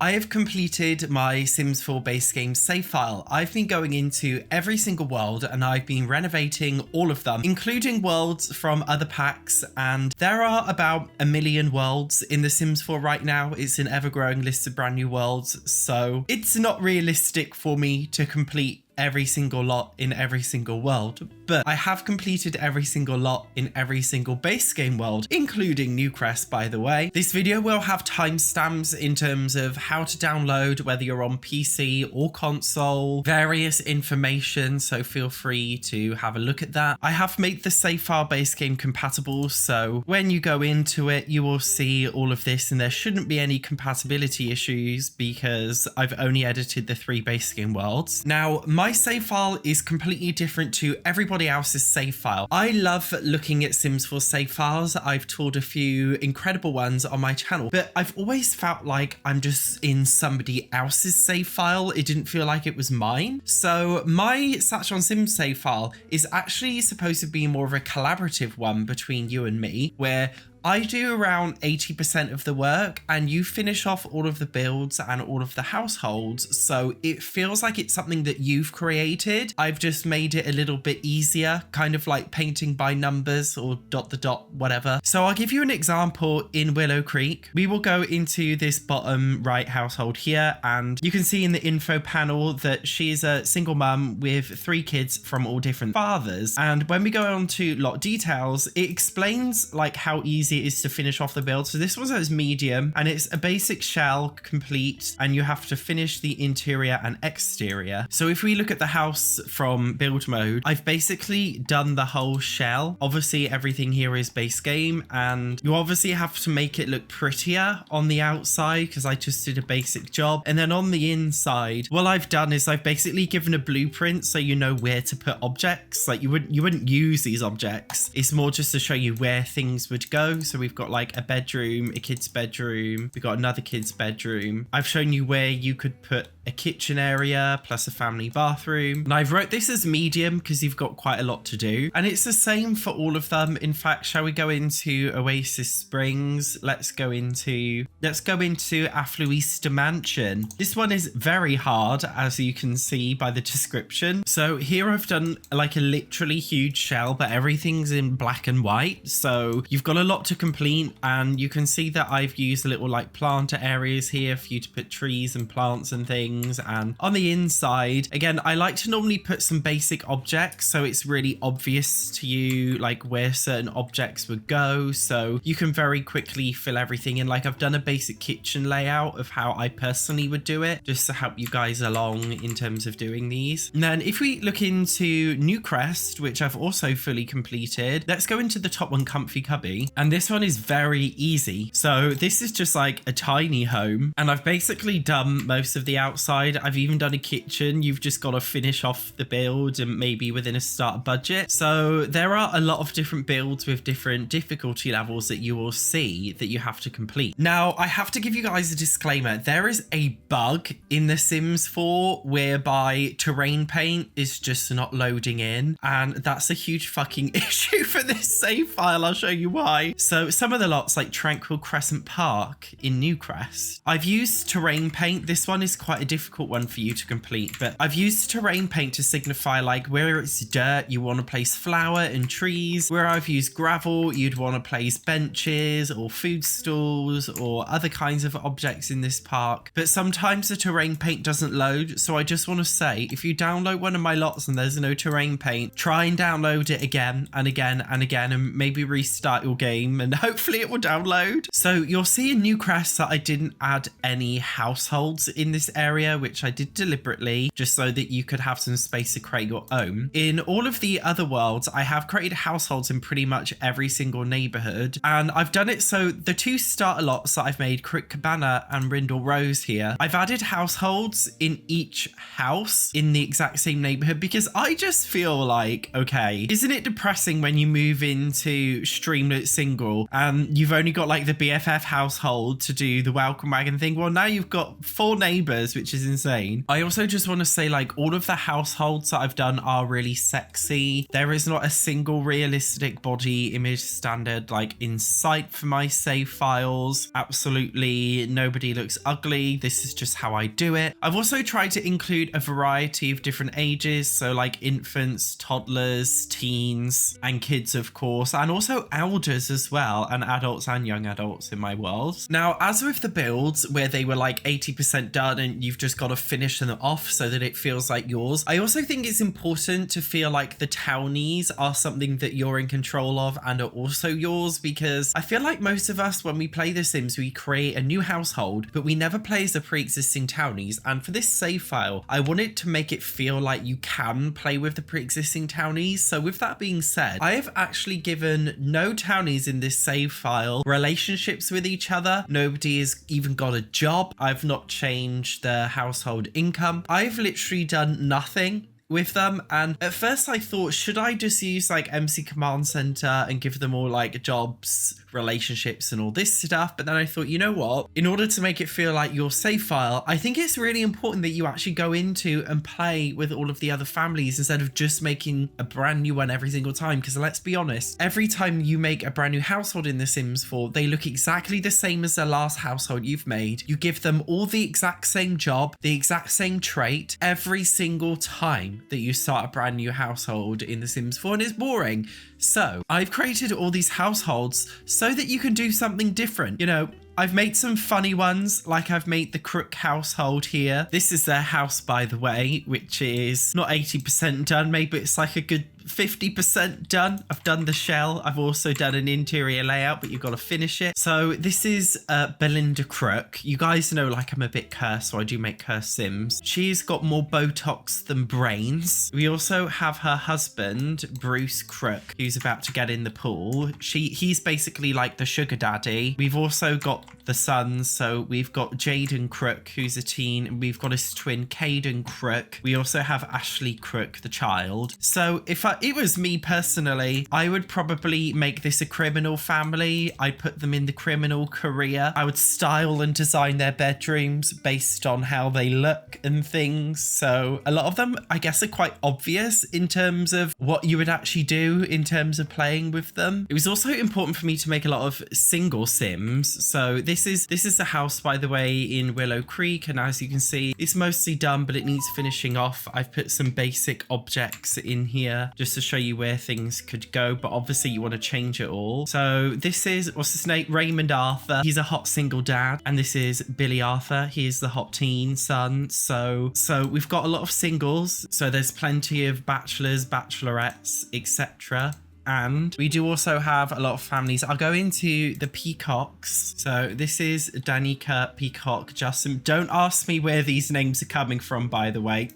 I have completed my Sims 4 base game save file. I've been going into every single world and I've been renovating all of them, including worlds from other packs. And there are about 1 million worlds in the Sims 4 right now. It's an ever-growing list of brand new worlds. So it's not realistic for me to complete every single lot in every single world, but I have completed every single lot in every single base game world, including Newcrest, by the way. This video will have timestamps in terms of how to download, whether you're on PC or console, various information, so feel free to have a look at that. I have made the save file base game compatible, so when you go into it, you will see all of this, and there shouldn't be any compatibility issues because I've only edited the 3 base game worlds. Now, my save file is completely different to everybody else's save file. I love looking at Sims 4 save files. I've toured a few incredible ones on my channel, but I've always felt like I'm just in somebody else's save file. It didn't feel like it was mine. So my SatchOnSims save file is actually supposed to be more of a collaborative one between you and me, where I do around 80% of the work and you finish off all of the builds and all of the households. So it feels like it's something that you've created. I've just made it a little bit easier, kind of like painting by numbers or dot the dot, whatever. So I'll give you an example in Willow Creek. We will go into this bottom right household here, and you can see in the info panel that she's a single mum with 3 kids from all different fathers. And when we go on to lot details, it explains like how easy it is to finish off the build. So this one says medium and it's a basic shell complete, and you have to finish the interior and exterior. So if we look at the house from build mode, I've basically done the whole shell. Obviously everything here is base game, and you obviously have to make it look prettier on the outside because I just did a basic job. And then on the inside, what I've done is I've basically given a blueprint so you know where to put objects. Like you wouldn't use these objects. It's more just to show you where things would go. So we've got like a bedroom, a kid's bedroom, we've got another kid's bedroom. I've shown you where you could put a kitchen area plus a family bathroom. And I've wrote this as medium because you've got quite a lot to do. And it's the same for all of them. In fact, shall we go into Oasis Springs? Let's go into Affluista Mansion. This one is very hard, as you can see by the description. So here I've done like a literally huge shell, but everything's in black and white. So you've got a lot to complete, and you can see that I've used little like planter areas here for you to put trees and plants and things. And on the inside, again, I like to normally put some basic objects so it's really obvious to you like where certain objects would go, so you can very quickly fill everything in. Like I've done a basic kitchen layout of how I personally would do it, just to help you guys along in terms of doing these. And then if we look into Newcrest, which I've also fully completed, let's go into the top one, Comfy Cubby, and this one is very easy. So this is just like a tiny home, and I've basically done most of the outside. I've even done a kitchen. You've just got to finish off the build and maybe within a starter budget. So there are a lot of different builds with different difficulty levels that you will see that you have to complete. Now, I have to give you guys a disclaimer. There is a bug in The Sims 4 whereby terrain paint is just not loading in, and that's a huge fucking issue for this save file. I'll show you why. So some of the lots like Tranquil Crescent Park in Newcrest, I've used terrain paint. This one is quite a difficult one for you to complete, but I've used terrain paint to signify like where it's dirt, you want to place flower and trees. Where I've used gravel, you'd want to place benches or food stalls or other kinds of objects in this park. But sometimes the terrain paint doesn't load. So I just want to say, if you download one of my lots and there's no terrain paint, try and download it again and again and again, and maybe restart your game and hopefully it will download. So you'll see in Newcrest that I didn't add any households in this area, which I did deliberately just so that you could have some space to create your own. In all of the other worlds, I have created households in pretty much every single neighborhood, and I've done it so the 2 starter lots that I've made, Crick Cabana and Rindle Rose here, I've added households in each house in the exact same neighborhood because I just feel like, okay, isn't it depressing when you move into Streamlit Single single and you've only got like the BFF household to do the welcome wagon thing. Well, now you've got 4 neighbors, which is insane. I also just want to say, like, all of the households that I've done are really sexy. There is not a single realistic body image standard like in sight for my save files. Absolutely nobody looks ugly. This is just how I do it. I've also tried to include a variety of different ages, so like infants, toddlers, teens, and kids, of course, and also elders as well, and adults and young adults in my world. Now, as with the builds where they were like 80% done and you've just got to finish them off so that it feels like yours, I also think it's important to feel like the townies are something that you're in control of and are also yours, because I feel like most of us, when we play The Sims, we create a new household, but we never play as the pre-existing townies. And for this save file, I wanted to make it feel like you can play with the pre-existing townies. So with that being said, I have actually given no townies in this save file relationships with each other. Nobody has even got a job. I've not changed their household income. I've literally done nothing with them. And at first I thought, should I just use like MC Command Center and give them all like jobs, relationships and all this stuff? But then I thought, you know what, in order to make it feel like your save file, I think it's really important that you actually go into and play with all of the other families instead of just making a brand new one every single time. Because let's be honest, every time you make a brand new household in The Sims 4, they look exactly the same as the last household you've made. You give them all the exact same job, the exact same trait every single time that you start a brand new household in The Sims 4, and it's boring. So I've created all these households so that you can do something different. You know, I've made some funny ones, like I've made the Crook household here. This is their house, by the way, which is not 80% done. Maybe it's like a good 50% done. I've done the shell. I've also done an interior layout, but you've got to finish it. So this is Belinda Crook. You guys know, like, I'm a bit cursed, so I do make cursed Sims. She's got more Botox than brains. We also have her husband, Bruce Crook, who's about to get in the pool. He's basically like the sugar daddy. We've also got the sons. So we've got Jaden Crook, who's a teen, and we've got his twin, Caden Crook. We also have Ashley Crook, the child. So if it was me personally, I would probably make this a criminal family. I'd put them in the criminal career. I would style and design their bedrooms based on how they look and things. So a lot of them, I guess, are quite obvious in terms of what you would actually do in terms of playing with them. It was also important for me to make a lot of single Sims. So this is the house, by the way, in Willow Creek, and as you can see, it's mostly done, but it needs finishing off. I've put some basic objects in here just to show you where things could go, but obviously you want to change it all. So this is, what's his name? Raymond Arthur. He's a hot single dad, and this is Billy Arthur. He is the hot teen son. So we've got a lot of singles. So there's plenty of bachelors, bachelorettes, etc. And we do also have a lot of families. I'll go into the peacocks. So this is Danica Peacock Justin. Don't ask me where these names are coming from, by the way.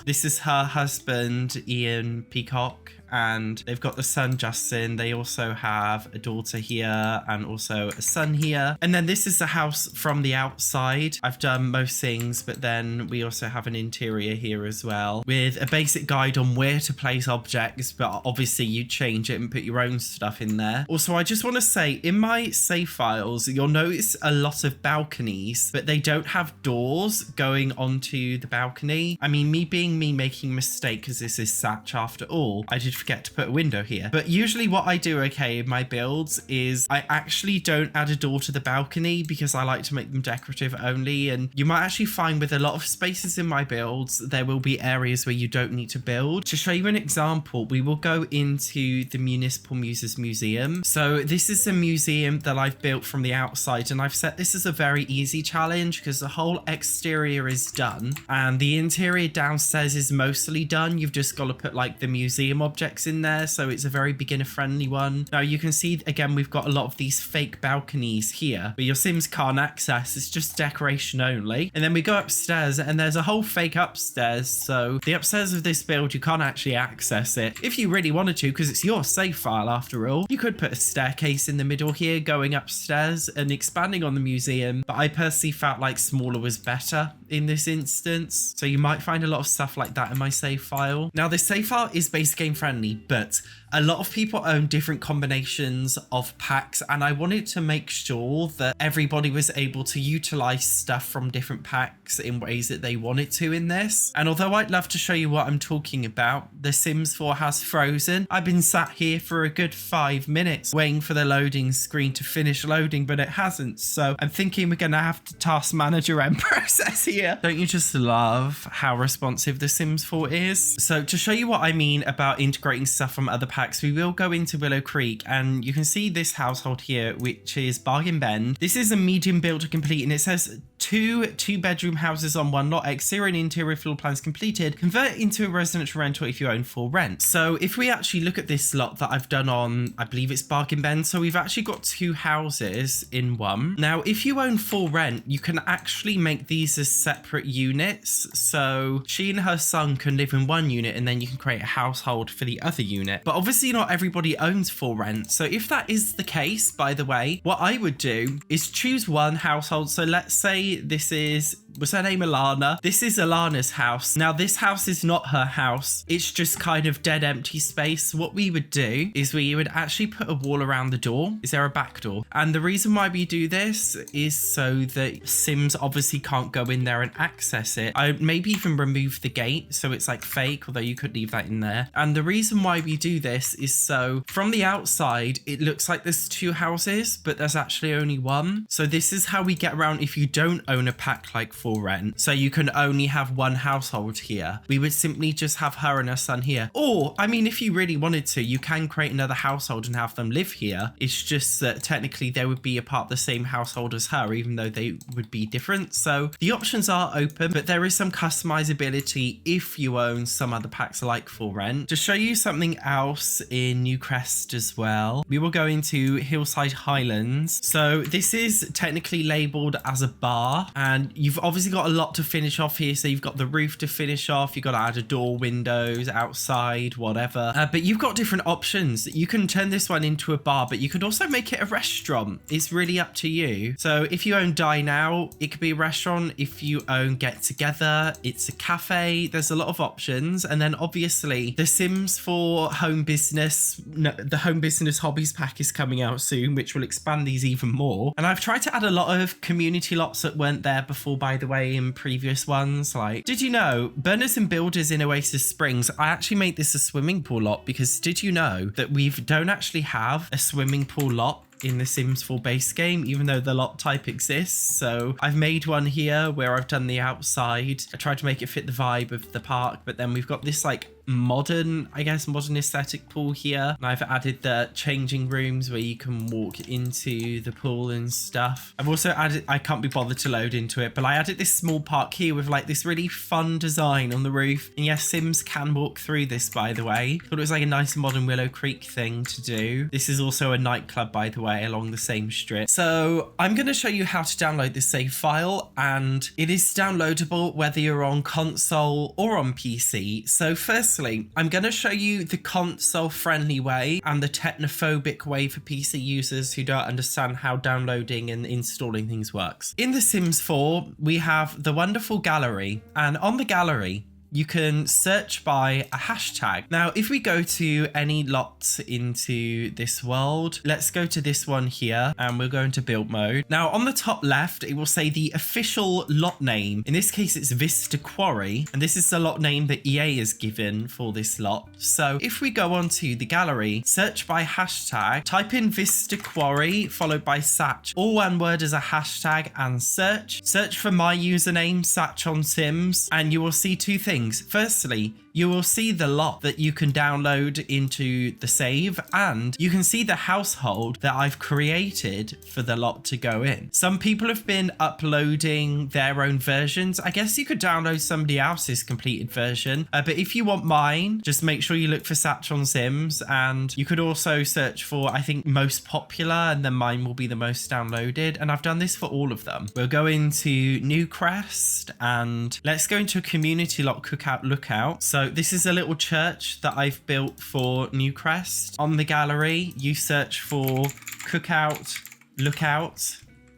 This is her husband, Ian Peacock, and they've got the son, Justin. They also have a daughter here and also a son here. And then this is the house from the outside. I've done most things, but then we also have an interior here as well with a basic guide on where to place objects, but obviously you change it and put your own stuff in there. Also, I just want to say, in my save files, you'll notice a lot of balconies, but they don't have doors going onto the balcony. I mean, me making a mistake, because this is Satch after all, I did forget to put a window here. But usually what I do, okay, in my builds is I actually don't add a door to the balcony because I like to make them decorative only. And you might actually find with a lot of spaces in my builds, there will be areas where you don't need to build. To show you an example, we will go into the Municipal Muses Museum. So this is a museum that I've built from the outside, and I've set this as a very easy challenge because the whole exterior is done and the interior downstairs is mostly done. You've just got to put like the museum objects in there, so it's a very beginner friendly one. Now you can see again, we've got a lot of these fake balconies here, but your Sims can't access. It's just decoration only. And then we go upstairs and there's a whole fake upstairs. So the upstairs of this build, you can't actually access it if you really wanted to, because it's your save file after all. You could put a staircase in the middle here going upstairs and expanding on the museum, but I personally felt like smaller was better in this instance. So you might find a lot of stuff like that in my save file. Now this save file is base game friendly. friendly, but a lot of people own different combinations of packs, and I wanted to make sure that everybody was able to utilize stuff from different packs in ways that they wanted to in this. And although I'd love to show you what I'm talking about, The Sims 4 has frozen. I've been sat here for a good 5 minutes waiting for the loading screen to finish loading, but it hasn't. So I'm thinking we're gonna have to task manager and process here. Don't you just love how responsive The Sims 4 is? So to show you what I mean about integrating stuff from other packs, we will go into Willow Creek, and you can see this household here, which is Bargain Bend. This is a medium build to complete, and it says two-bedroom houses on one lot, exterior and interior floor plans completed, convert into a residential rental if you own for rent. So if we actually look at this lot that I've done on, I believe it's Bargain Bend, so we've actually got 2 houses in one. Now, if you own for rent, you can actually make these as separate units. So she and her son can live in one unit, and then you can create a household for the other unit. But obviously not everybody owns for rent. So if that is the case, by the way, what I would do is choose one household. So let's say this is, was her name Alana? This is Alana's house. Now this house is not her house. It's just kind of dead empty space. What we would do is we would actually put a wall around the door. Is there a back door? And the reason why we do this is so that Sims obviously can't go in there and access it. I would maybe even remove the gate so it's like fake, although you could leave that in there. And the reason why we do this is so from the outside, it looks like there's 2 houses, but there's actually only one. So this is how we get around if you don't own a pack like for rent. So you can only have one household here. We would simply just have her and her son here. Or, I mean, if you really wanted to, you can create another household and have them live here. It's just that technically they would be a part of the same household as her, even though they would be different. So the options are open, but there is some customizability if you own some other packs like for rent. To show you something else in Newcrest as well, we will go into Hillside Highlands. So this is technically labeled as a bar, and you've obviously got a lot to finish off here. So you've got the roof to finish off, you've got to add a door, windows, outside, whatever. But you've got different options. You can turn this one into a bar, but you could also make it a restaurant. It's really up to you. So if you own Dine Out, it could be a restaurant. If you own Get Together, it's a cafe. There's a lot of options. And then obviously the Sims 4 home business, no, the home business hobbies pack is coming out soon, which will expand these even more. And I've tried to add a lot of community lots that weren't there before, by the way, in previous ones. Like, did you know Burners and Builders in Oasis Springs, I actually made this a swimming pool lot, because did you know that we don't actually have a swimming pool lot in the Sims 4 base game, even though the lot type exists? So I've made one here where I've done the outside. I tried to make it fit the vibe of the park, but then we've got this like modern, I guess, modern aesthetic pool here. And I've added the changing rooms where you can walk into the pool and stuff. I've also added, I can't be bothered to load into it, but I added this small park here with like this really fun design on the roof. And yes, Sims can walk through this, by the way. Thought it was like a nice modern Willow Creek thing to do. This is also a nightclub, by the way, along the same strip. So I'm going to show you how to download this save file, and it is downloadable whether you're on console or on PC. So firstly, I'm going to show you the console friendly way and the technophobic way for PC users who don't understand how downloading and installing things works. In The Sims 4, we have the wonderful gallery, and on the gallery, you can search by a hashtag. Now, if we go to any lot into this world, let's go to this one here, and we'll go into build mode. Now, on the top left, it will say the official lot name. In this case, it's Vista Quarry, and this is the lot name that EA has given for this lot. So if we go onto the gallery, search by hashtag, type in Vista Quarry, followed by Satch, all one word as a hashtag, and search for my username, SatchOnSims, and you will see 2 things. Firstly, you will see the lot that you can download into the save, and you can see the household that I've created for the lot to go in. Some people have been uploading their own versions. I guess you could download somebody else's completed version, but if you want mine, just make sure you look for SatchOnSims, and you could also search for, I think, most popular, and then mine will be the most downloaded, and I've done this for all of them. We'll go into Newcrest, and let's go into a community lot cookout lookout. So this is a little church that I've built for Newcrest. On the gallery, you search for cookout, lookout,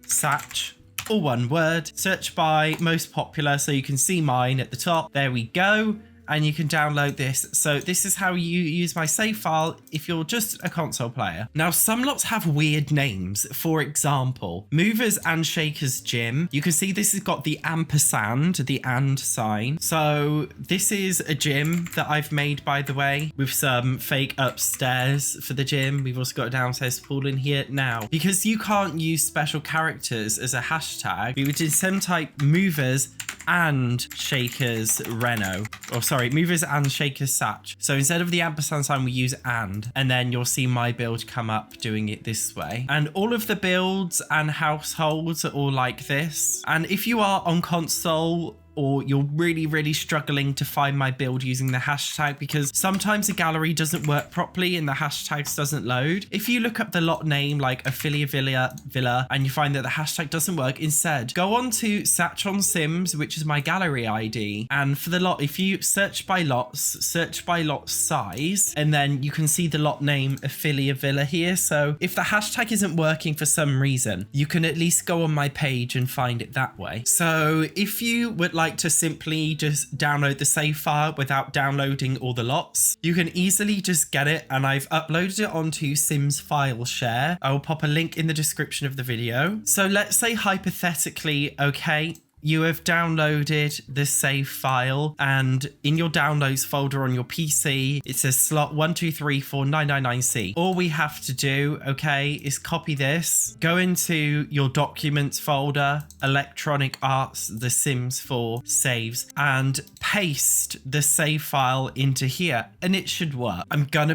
Satch, all one word. Search by most popular, so you can see mine at the top. There we go. and you can download this. So this is how you use my save file if you're just a console player. Now, some lots have weird names. For example, Movers and Shakers Gym. You can see this has got the ampersand, the and sign. So this is a gym that I've made, by the way, with some fake upstairs for the gym. We've also got a downstairs pool in here. Now, because you can't use special characters as a hashtag, we would instead type Movers and Shakers Reno, or sorry, Movers and Shakers Satch. So instead of the ampersand sign, we use and then you'll see my build come up doing it this way. And all of the builds and households are all like this. And if you are on console, or you're really struggling to find my build using the hashtag, because sometimes the gallery doesn't work properly and the hashtags doesn't load. If you look up the lot name like Ophelia Villa and you find that the hashtag doesn't work, instead go on to SatchOnSims, which is my gallery ID, and for the lot, if you search by lot size, and then you can see the lot name Ophelia Villa here. So if the hashtag isn't working for some reason, you can at least go on my page and find it that way. So if you would like to simply just download the save file without downloading all the lots, you can easily just get it, and I've uploaded it onto Sims File Share. I will pop a link in the description of the video. So let's say hypothetically, okay, you have downloaded the save file, and in your downloads folder on your PC, it says slot 1234999C. All we have to do, okay, is copy this, go into your documents folder, Electronic Arts, The Sims 4 saves, and paste the save file into here, and it should work.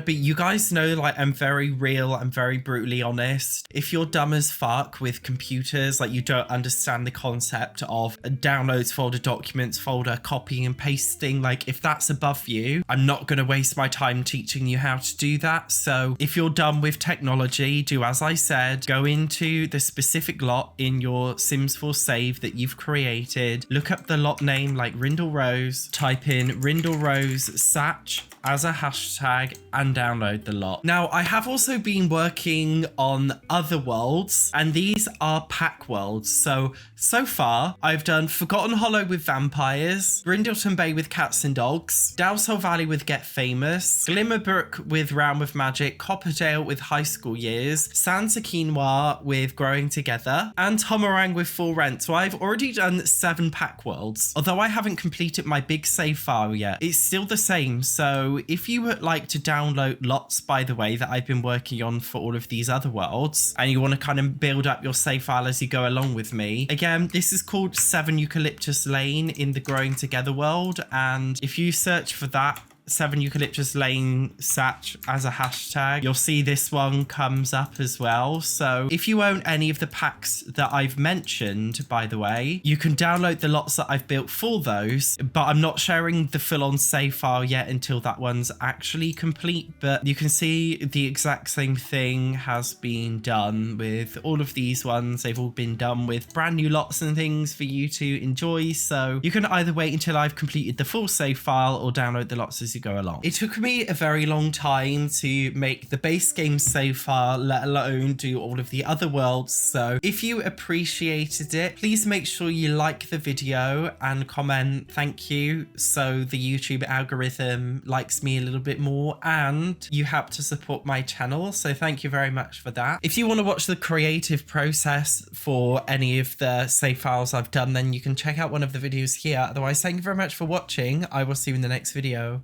You guys know, like, I'm very real, I'm very brutally honest. If you're dumb as fuck with computers, like you don't understand the concept of a downloads folder, documents folder, copying and pasting, like if that's above you, I'm not going to waste my time teaching you how to do that. So if you're done with technology, do as I said, go into the specific lot in your Sims 4 save that you've created, look up the lot name like Rindle Rose, type in Rindle Rose Satch as a hashtag, and download the lot. Now, I have also been working on other worlds, and these are pack worlds. So far, I've done Forgotten Hollow with vampires, Brindleton Bay with cats and dogs, Dalsell Valley with Get Famous, Glimmerbrook with Realm of Magic, Copperdale with High School Years, Santa Quinoa with Growing Together, and Tomarang with Full Rent. So I've already done 7 pack worlds. Although I haven't completed my big save file yet, it's still the same. So if you would like to download lots, by the way, that I've been working on for all of these other worlds, and you want to kind of build up your save file as you go along with me, again, this is called 7 Eucalyptus Lane in the Growing Together world, and if you search for that, 7 Eucalyptus Lane Satch as a hashtag, you'll see this one comes up as well. So if you own any of the packs that I've mentioned, by the way, you can download the lots that I've built for those, but I'm not sharing the full-on save file yet until that one's actually complete. But you can see the exact same thing has been done with all of these ones. They've all been done with brand new lots and things for you to enjoy. So you can either wait until I've completed the full save file or download the lots as you go along. It took me a very long time to make the base game save file, let alone do all of the other worlds. So if you appreciated it, please make sure you like the video and comment thank you, so the YouTube algorithm likes me a little bit more, and you help to support my channel. So thank you very much for that. If you want to watch the creative process for any of the save files I've done, then you can check out one of the videos here. Otherwise, thank you very much for watching. I will see you in the next video.